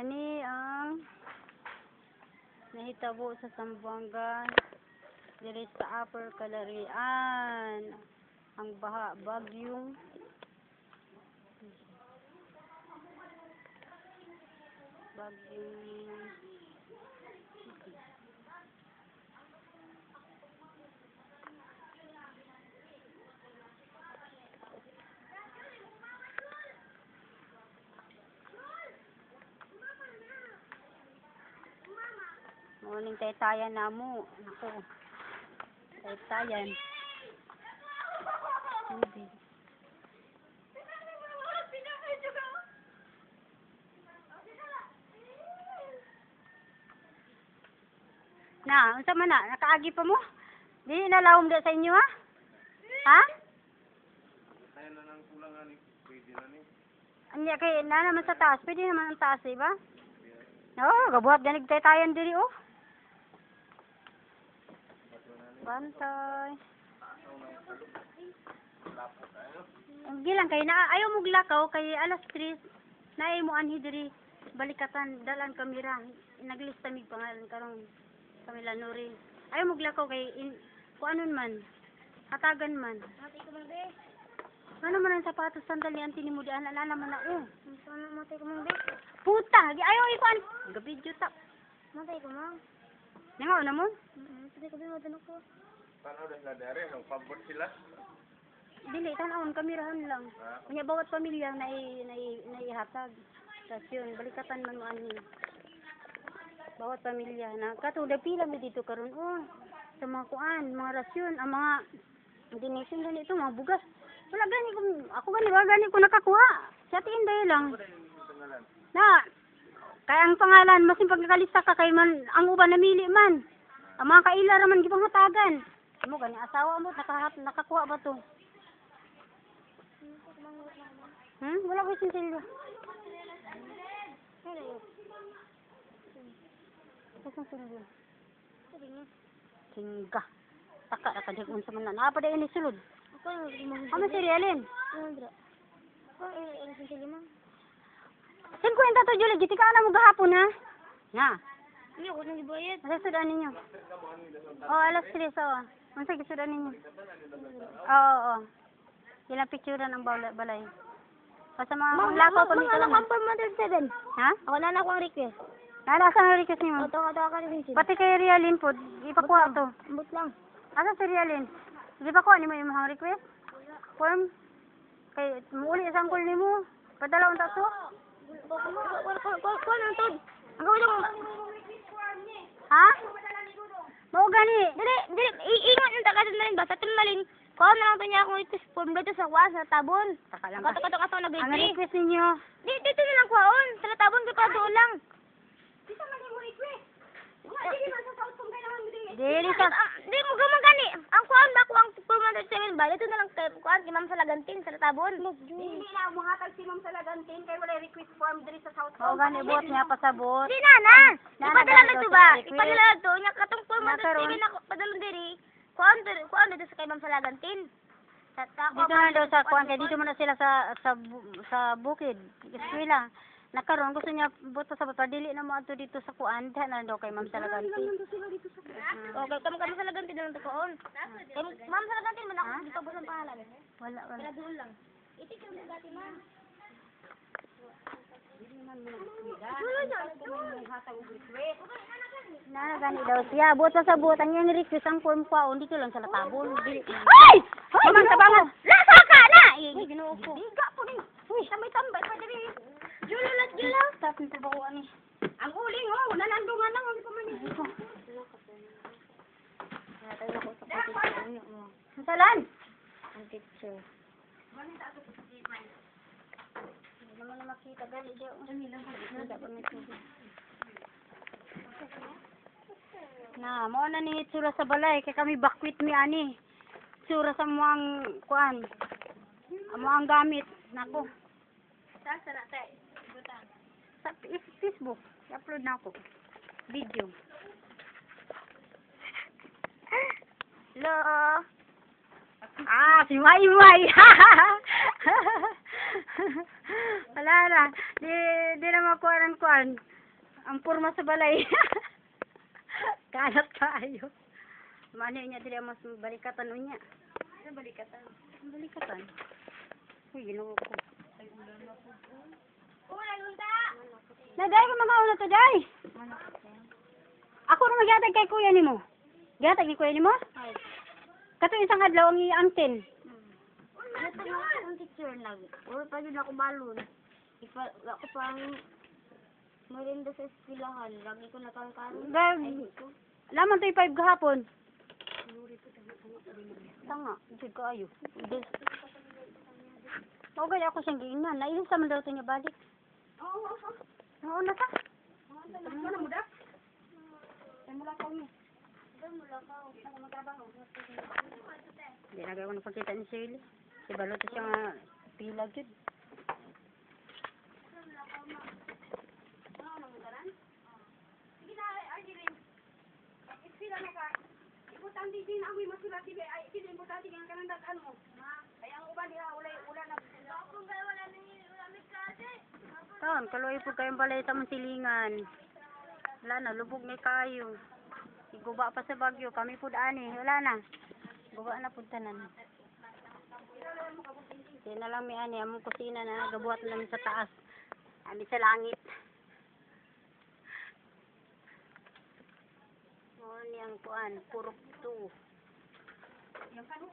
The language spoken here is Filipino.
Ani ang nahitabo sa Zamboanga diri sa Upper Calarian. Ang baha bagyong morning taytayan na mo. Nako. Taytayan. Hindi. Na, unsa man na? Nakaagi pa mo? Di nalawom da sa inyo ha? Ha? Kaya na nang kulang ani, pwede na ni. Anya kay na naman sa taas, pwede naman ang taas, di ba? Oo, gabuhat ganig taytayan diri oh. Bantay. Ang gilang kay na ayaw mo glakaw kay alas 3 naay mo anhi diri balikatan dalan kamera naglista mig pangalan karong Camila Nuri. Ayaw mo glakaw kay kuanon man hatagan man. Matay ko man be. Ano man ang sapatos sandali anti ni mo di ana naman na oh. Ano matay ko man be? Puta, ayaw ikuan. Gabi juta. Matay ko man. Nangaw na mo? Matay ko be madan ako. Paano dah na dere nang pabot sila? Dili tanawon kamerahan lang. Unya bawat pamilya na naihatag. Tas yun, balikatan man mo ani. Bawat pamilya na katulad pila mi dito karon oh. Sa mga kuan, mga rasyon, ang mga donation ganito, mga bugas. Wala gani ko ako gani ko nakakuha. Sa tiin dayo lang. Na kaya ang pangalan mas pagkakalista ka kay man ang uban namili man. Ang mga kaila ra man gipangatagan. Mo gani asawa mo nakakuha ba to? Wala ko sinsilyo. Kasang silyo? Tingga. Taka na kadyak unsa man na. Apa day ini sulod? Ano si Rialin? Sin ko yung to Julie, gitika na mo gahapon ha? Na. Hindi ako nang gibayad. Asa sudan ninyo? Oh, alas 3 oh. Unsa gisudan ninyo? Oo. Ilang picture ng balay. Basta mga lakaw pa nito. Mga confirm 107. Ha? Ako na ako ang request. Nalasa ang request niyo? Tawa ka rin sila. Pati kay Rialin po, ipakuha to. Ambot lang. Asa si Rialin? Di ba kuha ni mo yung mga request? Form? Kay, muuli isang call ni mo. Padala unta to? Kuha nang tod. Ang gawin mo. Ha? Mao gani. Dili, iingon yung tagasan na rin ba? Sa tumalin, kuha na lang ito niya akong itis form dito sa kuha, sa tabon. Taka lang ka. Kato na Ang grade 3. request ninyo. Dito na lang kuhaon. Sa tabon, dito doon lang. Dili sa... Di mo gamang gani. Ang kuhaan ba ko ang form 107 ba? Dito na lang kuhaan, kimam sa lagantin, sa tabon. Hindi na muhatag si Ma'am Salagantin kay wala request form diri sa South. Mao gani bot niya pasabot. Di na. Nana, Ipadala na ganito ito ba? sa request. Ipadala na ito. Nya katong form Nakaroon. 107 na padalon diri. Kuhaan dito sa kay ma'am sa lagantin. Dito na daw sa kuan kay dito muna sila sa bukid. Eskwela. Nakaroon gusto niya buto sa padili na mo adto dito sa kuan diha na daw kay Ma'am Salagantin. Okay, kamo sa lagantin na lang ito kuhaan. Ma'am sa lagantin man ako dito ba sa pangalan? Wala. Doon lang. Iti ka mo dati ma'am. Nana gani daw siya buot sa buot ang yang request ang form kuan dito lang sa tabon. Ay! Mamang tabangan. Lasa ka na! Uy, Ginoo ko. Diga po ni. Uy, tambay pa diri. Julo. Stop nito ba ko ani? Ang uling oh, nanandungan lang ang pamani. Salan. Ang picture. Hindi naman na makita gali diyo. Na, mo na ni tsura sa balay kay kami bakwit mi ani. Tsura sa muang kuan. Amo ang gamit nako. Sa tay. Sa Facebook, i-upload na ako. Video. Hello. Si Maymay. Wala na. Di na makuha ng kuan. Ang porma sa balay. Kalat tayo. Mano niya dili mas balikatan unya. Sa balikatan. Balikatan. Uy, ginoo ko. Naday ko mga una to day. Ako na magyatag kay kuya nimo. Gyatag kay kuya nimo? Ay. Kato isang adlaw ang iangkin. Ito yung teacher nag. Wala pa yun ako balon. Ako pang merinda sa eskwelahan. Lagi ko nakangkaroon. Gag. Lamang tayo 5 gahapon. Tanga, hindi ko ayo. O gaya ako siyang giingnan. Nailis naman daw ito niya balik. Oo na ta. Ano mo da? Ay mula ka umi. Hindi na gaya ko napakita ni Shirley. Si Balot siya nga pila yun. Importante din ang may masulat din ay hindi importante ang kanang ano ay ang uban diha ulay na kung wala nang ulamig kasi taon kaloy po kayong balay sa silingan wala na lubog ni kayo iguba pa sa Bagyo kami pud ani wala na guba na pud tanan di na lang mi ani among kusina na gabuhat namin sa taas ami sa langit. Ni ang kuan puro 2 yung kanu